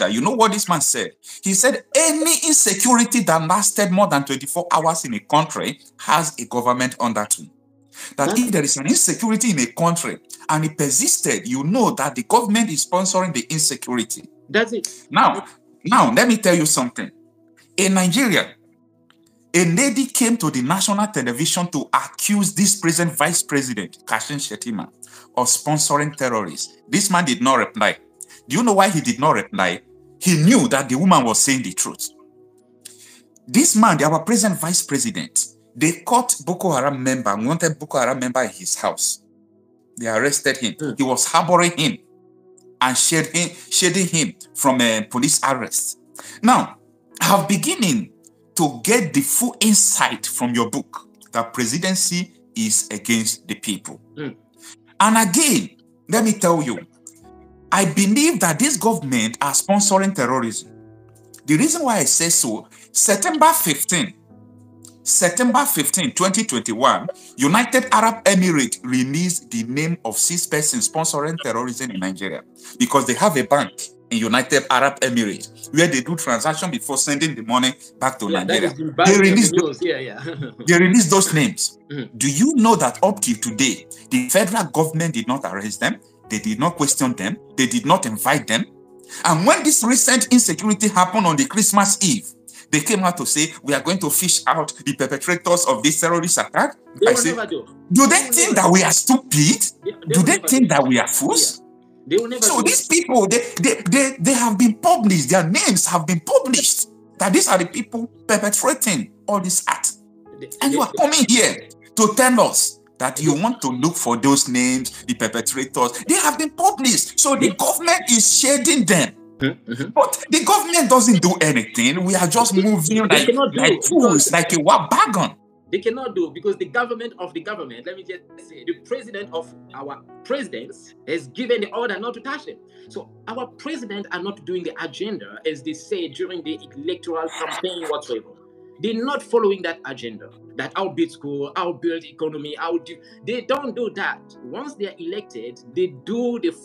Okocha, you know what this man said? He said any insecurity that lasted more than 24 hours in a country has a government under too. That if there is an insecurity in a country and it persisted, you know that the government is sponsoring the insecurity. That's it. Now, let me tell you something. In Nigeria, a lady came to the national television to accuse this present vice president, Kashim Shettima, of sponsoring terrorists. This man did not reply. Do you know why he did not reply? He knew that the woman was saying the truth. This man, our present vice president, they caught Boko Haram member, wanted Boko Haram member in his house. They arrested him. He was harboring him and shading him from a police arrest. Now, I'm beginning to get the full insight from your book that presidency is against the people. And again, let me tell you, I believe that this government are sponsoring terrorism. The reason why I say so, September 15, 2021, United Arab Emirates released the name of 6 persons sponsoring terrorism in Nigeria because they have a bank in United Arab Emirates where they do transaction before sending the money back to Nigeria. They released they released those names. Do you know that up till today, the federal government did not arrest them? They did not question them. They did not invite them. And when this recent insecurity happened on the Christmas Eve, they came out to say, we are going to fish out the perpetrators of this terrorist attack. I say, do they think that we are stupid? Do they think that we are fools? So these people, they have been published. Their names have been published. That these are the people perpetrating all this act. And you are coming here to tell us that you want to look for those names, the perpetrators. They have been published. So the government is shading them. But the government doesn't do anything. We are just moving like fools, like a wagon. They cannot do because the government of the government, let me just say, the president of our presidents has given the order not to touch them. So our president are not doing the agenda as they say during the electoral campaign whatsoever. They're not following that agenda, that I'll build school, I'll build economy, they don't do that. Once they're elected, they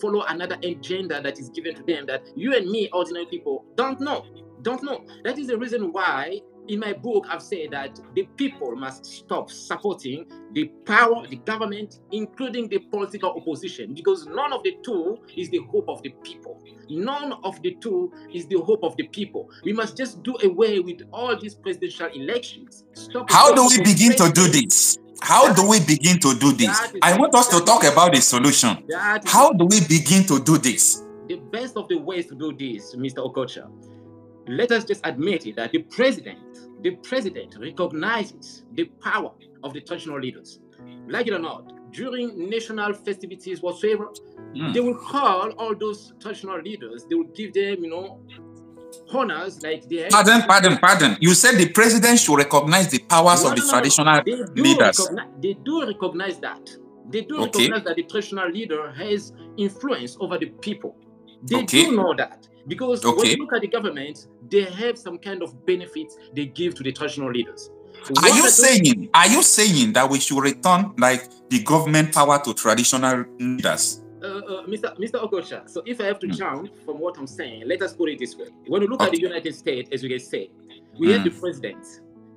follow another agenda that is given to them that you and me, ordinary people, don't know. That is the reason why in my book, I've said that the people must stop supporting the power, the government, including the political opposition, because none of the two is the hope of the people. None of the two is the hope of the people. We must just do away with all these presidential elections. How do we begin to do this? How do we begin to do this? I want us to talk about the solution. How do we begin to do this? The best of the ways to do this, Mr. Okocha, let us just admit it that the president recognizes the power of the traditional leaders. Like it or not, during national festivities whatsoever, they will call all those traditional leaders, they will give them, honors like they have. Pardon. You said the president should recognize the powers of the traditional leaders. They do recognize that. They do recognize that the traditional leader has influence over the people. They do know that. Because when you look at the government, they have some kind of benefits they give to the traditional leaders. Are you saying that we should return like the government power to traditional leaders? Mr. Okocha, so if I have to jump from what I'm saying, let us put it this way. When you look at the United States, as you guys say, we have the president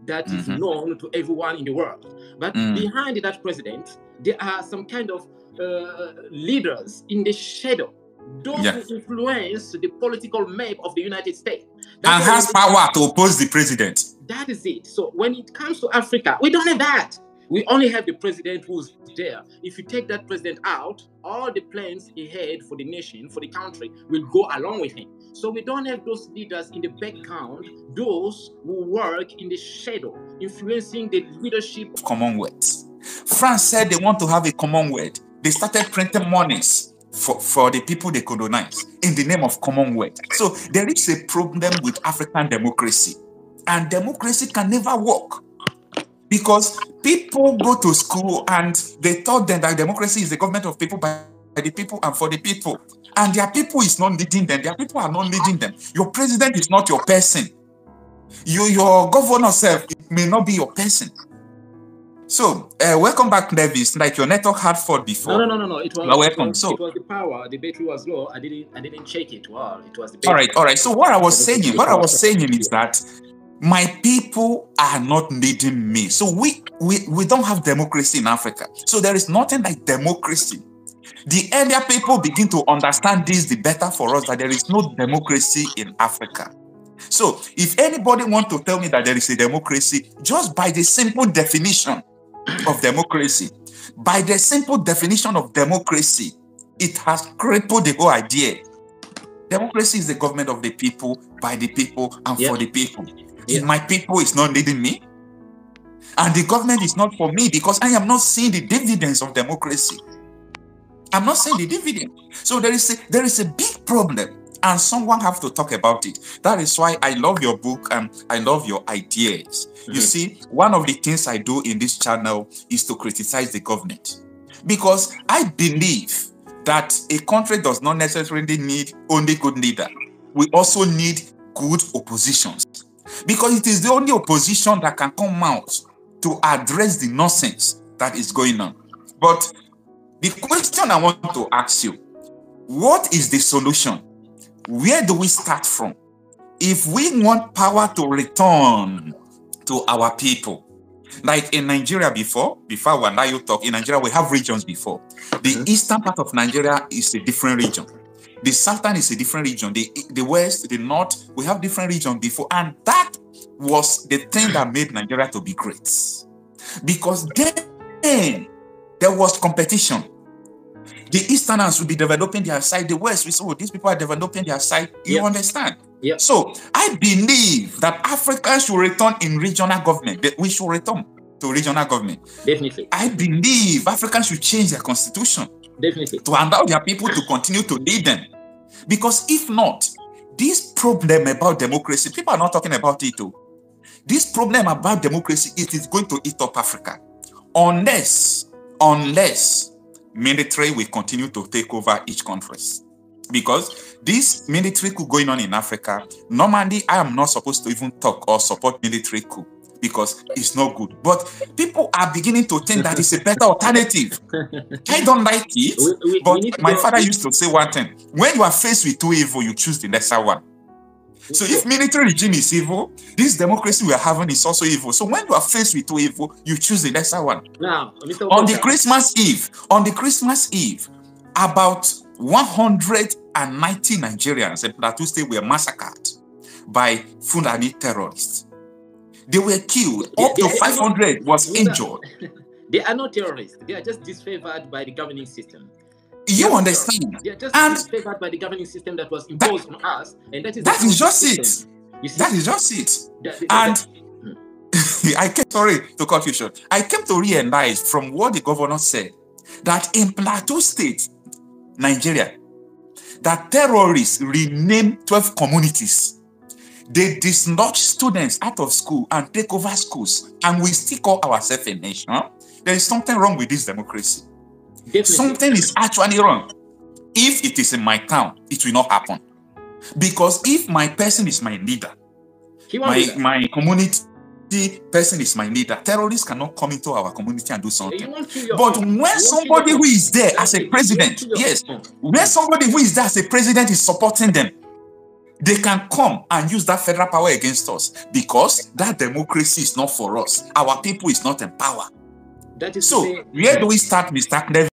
that is known to everyone in the world. But behind that president, there are some kind of leaders in the shadow. Those who influence the political map of the United States. And has power to oppose the president. That is it. So when it comes to Africa, we don't have that. We only have the president who's there. If you take that president out, all the plans he had for the nation, for the country, will go along with him. So we don't have those leaders in the background, those who work in the shadow, influencing the leadership. Commonwealth. France said they want to have a Commonwealth. They started printing monies for the people they colonize in the name of Commonwealth. So there is a problem with African democracy. And democracy can never work. Because people go to school and they taught them that democracy is the government of people, by the people, and for the people. And their people is not leading them. Their people are not leading them. Your president is not your person. Your governor self may not be your person. So, welcome back, Nevis. Like your network had fault before. No. It was, welcome. It was the power. The battery was low. I didn't check it. Well, it was the battery. All right. So what I was saying is that my people are not needing me. So we don't have democracy in Africa. So there is nothing like democracy. The earlier people begin to understand this, the better for us, that there is no democracy in Africa. So if anybody wants to tell me that there is a democracy, just by the simple definition of democracy, it has crippled the whole idea. Democracy is the government of the people, by the people, and for the people. If my people is not leading me, and the government is not for me, because I am not seeing the dividends of democracy. I'm not seeing the dividend. So there is a big problem, and someone have to talk about it. That is why I love your book and I love your ideas. You see, one of the things I do in this channel is to criticize the government, because I believe that a country does not necessarily need only good leader. We also need good oppositions, because it is the only opposition that can come out to address the nonsense that is going on. But the question I want to ask you, what is the solution? Where do we start from? If we want power to return to our people, like in Nigeria before when you talk, in Nigeria we have regions before. The eastern part of Nigeria is a different region. The southern is a different region. The west, the north, we have different regions before. And that was the thing that made Nigeria to be great. Because then there was competition. The Easterners will be developing their side. The West, we say, oh, these people are developing their side. You understand? Yeah. So I believe that Africans should return in regional government. We should return to regional government. Definitely. I believe Africans should change their constitution. Definitely. To allow their people to continue to lead them. Because if not, this problem about democracy, people are not talking about it too. This problem about democracy, it is going to eat up Africa. Unless military will continue to take over each country. Because this military coup going on in Africa, normally I am not supposed to even talk or support military coup, because it's not good. But people are beginning to think that it's a better alternative. I don't like it, but my father used to say one thing: when you are faced with two evil, you choose the lesser one. So if military regime is evil, this democracy we are having is also evil. So when you are faced with two evil, you choose the lesser one. Now, on the Christmas Eve, about 190 Nigerians in Plateau State were massacred by Fulani terrorists. They were killed. Up to 500 was injured. They are not terrorists. They are just disfavored by the governing system. You understand? They are just disfavored by the governing system that was imposed on us, and that is just it. You see? That is just it. I came, sorry to cut you short. I came to realize from what the governor said that in Plateau State, Nigeria, that terrorists renamed 12 communities. They dislodge students out of school and take over schools, and we still call ourselves a nation. There is something wrong with this democracy. Definitely. Something is actually wrong. If it is in my town, it will not happen. Because if my person is my leader, my community person is my leader, terrorists cannot come into our community and do something. But when somebody who is there as a president, when somebody who is there as a president is supporting them, they can come and use that federal power against us, because that democracy is not for us. Our people is not in power. That is so, where do we start, Mr. Knev?